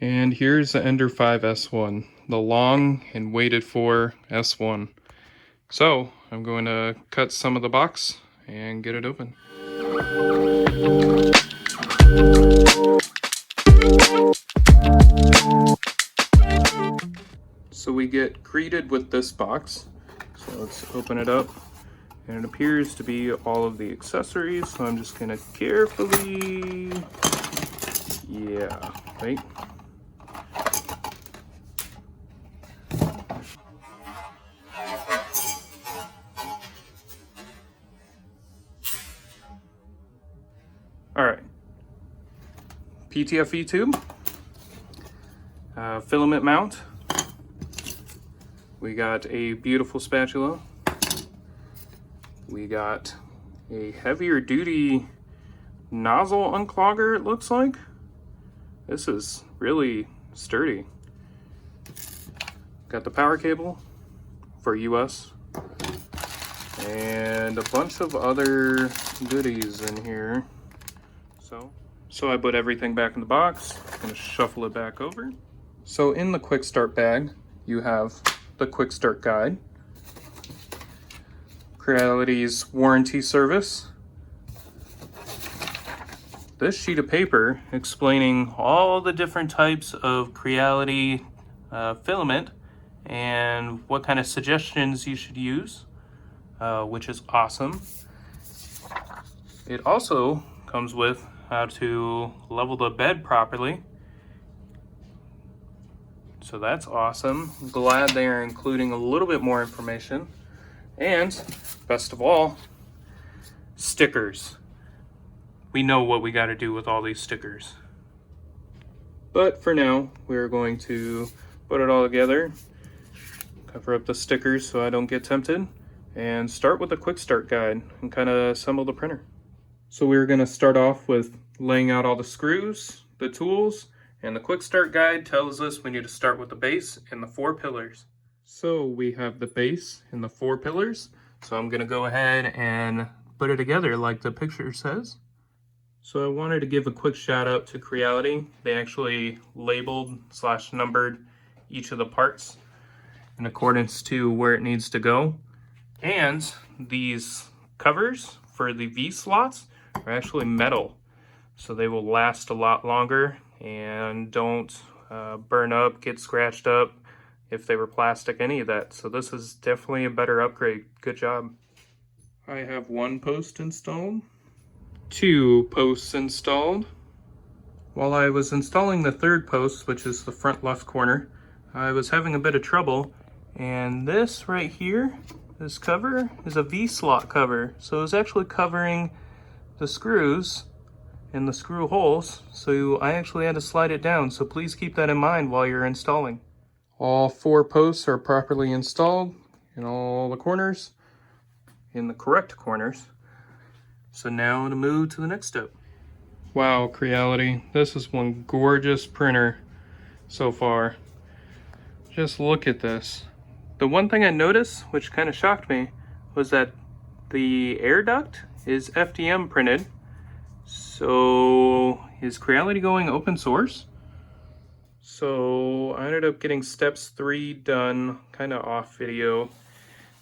And here's the Ender 5 S1, the long and waited for S1. So I'm going to cut some of the box and get it open. So we get greeted with this box. So let's open it up. And it appears to be all of the accessories. So I'm just going to carefully, wait. All right, PTFE tube, filament mount. We got a beautiful spatula. We got a heavier duty nozzle unclogger, it looks like. This is really sturdy. Got the power cable for US. And a bunch of other goodies in here. So I put everything back in the box. I'm gonna shuffle it back over. So in the quick start bag, you have the quick start guide, Creality's warranty service, this sheet of paper explaining all the different types of Creality filament and what kind of suggestions you should use, which is awesome. It also comes with how to level the bed properly. So that's awesome. I'm glad they are including a little bit more information. And best of all, stickers. We know what we got to do with all these stickers. But for now, we're going to put it all together, cover up the stickers so I don't get tempted, and start with a quick start guide and kind of assemble the printer. So we're going to start off with laying out all the screws, the tools, and the quick start guide tells us we need to start with the base and the 4 pillars. So we have the base and the 4 pillars. So I'm going to go ahead and put it together like the picture says. So I wanted to give a quick shout out to Creality. They actually labeled / numbered each of the parts in accordance to where it needs to go. And these covers for the V slots are actually metal, so they will last a lot longer and don't burn up, get scratched up if they were plastic, any of that. So this is definitely a better upgrade. Good job. I have 1 post installed, 2 posts installed. While I was installing the 3rd post, which is the front left corner, I was having a bit of trouble, and this right here, this cover is a V-slot cover. So it's actually covering the screws and the screw holes. So I actually had to slide it down. So please keep that in mind while you're installing. All 4 posts are properly installed in all the corners, in the correct corners. So now to move to the next step. Wow, Creality, this is one gorgeous printer so far. Just look at this. The one thing I noticed, which kind of shocked me, was that the air duct is FDM printed. So is Creality going open source? So I ended up getting steps 3 done kind of off video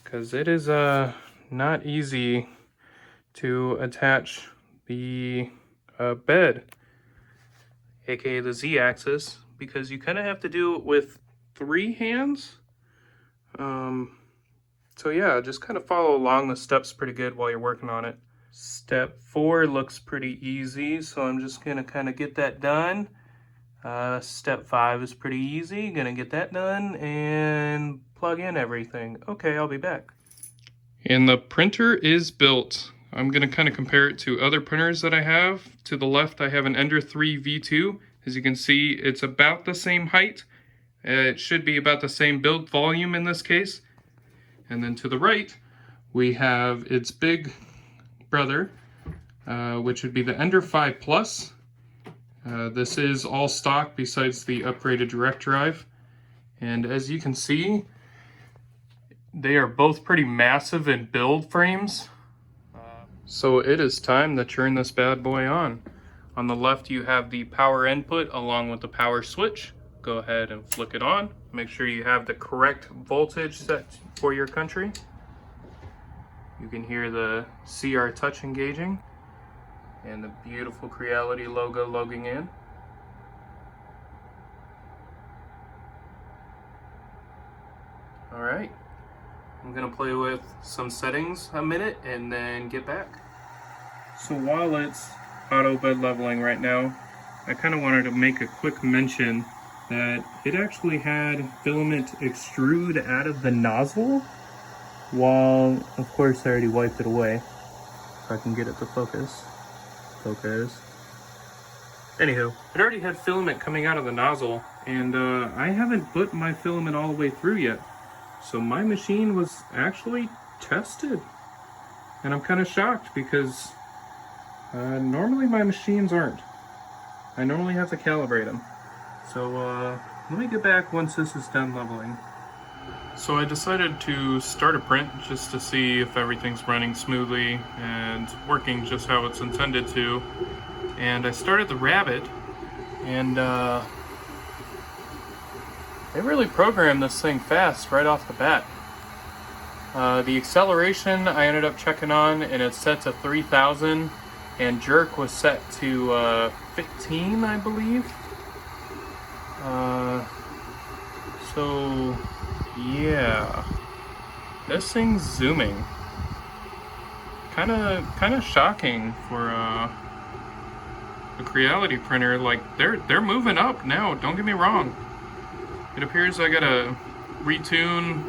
because it is not easy to attach the bed, aka the Z-axis, because you kind of have to do it with 3 hands. So yeah, just kind of follow along the steps pretty good while you're working on it. Step 4 looks pretty easy, so I'm just gonna kind of get that done. Step 5 is pretty easy, gonna get that done and plug in everything. Okay, I'll be back. And the printer is built. I'm gonna kind of compare it to other printers that I have. To the left, I have an Ender 3 V2. As you can see, it's about the same height. It should be about the same build volume in this case. And then to the right, we have its big brother, which would be the Ender 5 Plus. This is all stock besides the upgraded direct drive. And as you can see, they are both pretty massive in build frames. So it is time to turn this bad boy on. On the left you have the power input along with the power switch. Go ahead and flick it on. Make sure you have the correct voltage set for your country. You can hear the CR touch engaging and the beautiful Creality logo logging in. Alright, I'm gonna play with some settings a minute and then get back. So while it's auto bed leveling right now, I kind of wanted to make a quick mention that it actually had filament extrude out of the nozzle, while of course I already wiped it away. If I can get it to focus. Anywho, it already had filament coming out of the nozzle, and I haven't put my filament all the way through yet. So my machine was actually tested, and I'm kind of shocked because normally my machines aren't. I normally have to calibrate them. So let me get back once this is done leveling. So I decided to start a print just to see if everything's running smoothly and working just how it's intended to. And I started the Rabbit, and they really programmed this thing fast right off the bat. The acceleration I ended up checking on, and it's set to 3,000, and jerk was set to 15, I believe. So yeah, this thing's zooming. Kind of shocking for the Creality printer. Like they're moving up now. Don't get me wrong. It appears I gotta retune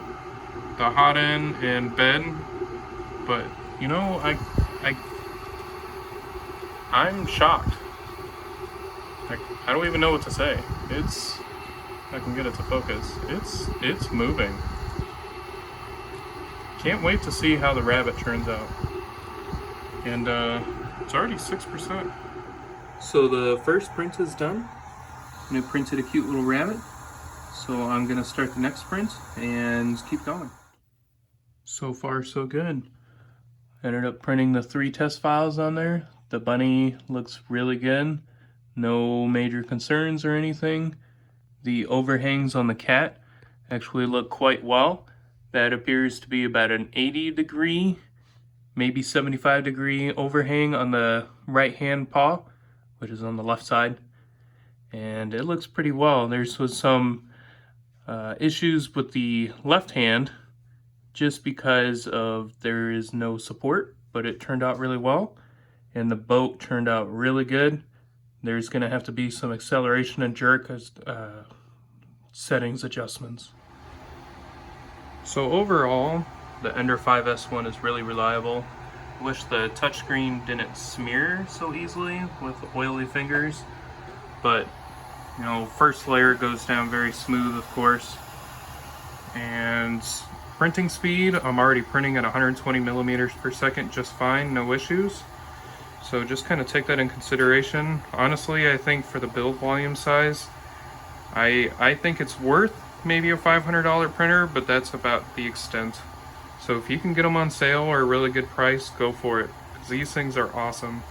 the hot end and bed, but you know, I'm shocked. Like, I don't even know what to say. I can get it to focus. It's moving. Can't wait to see how the Rabbit turns out. And it's already 6%. So the first print is done, and it printed a cute little rabbit. So I'm gonna start the next print and keep going. So far so good. Ended up printing the 3 test files on there. The bunny looks really good. No major concerns or anything. The overhangs on the cat actually look quite well. That appears to be about an 80 degree, maybe 75 degree overhang on the right hand paw, which is on the left side. And it looks pretty well. There's some issues with the left hand just because of there is no support, but it turned out really well. And the boat turned out really good. There's gonna have to be some acceleration and jerk as settings adjustments. So overall, the Ender 5S one is really reliable. Wish the touchscreen didn't smear so easily with oily fingers, but you know, first layer goes down very smooth, of course. And printing speed, I'm already printing at 120 millimeters per second just fine, no issues. So just kind of take that in consideration. Honestly, I think for the build volume size, I think it's worth maybe a $500 printer, but that's about the extent. So if you can get them on sale or a really good price, go for it, because these things are awesome.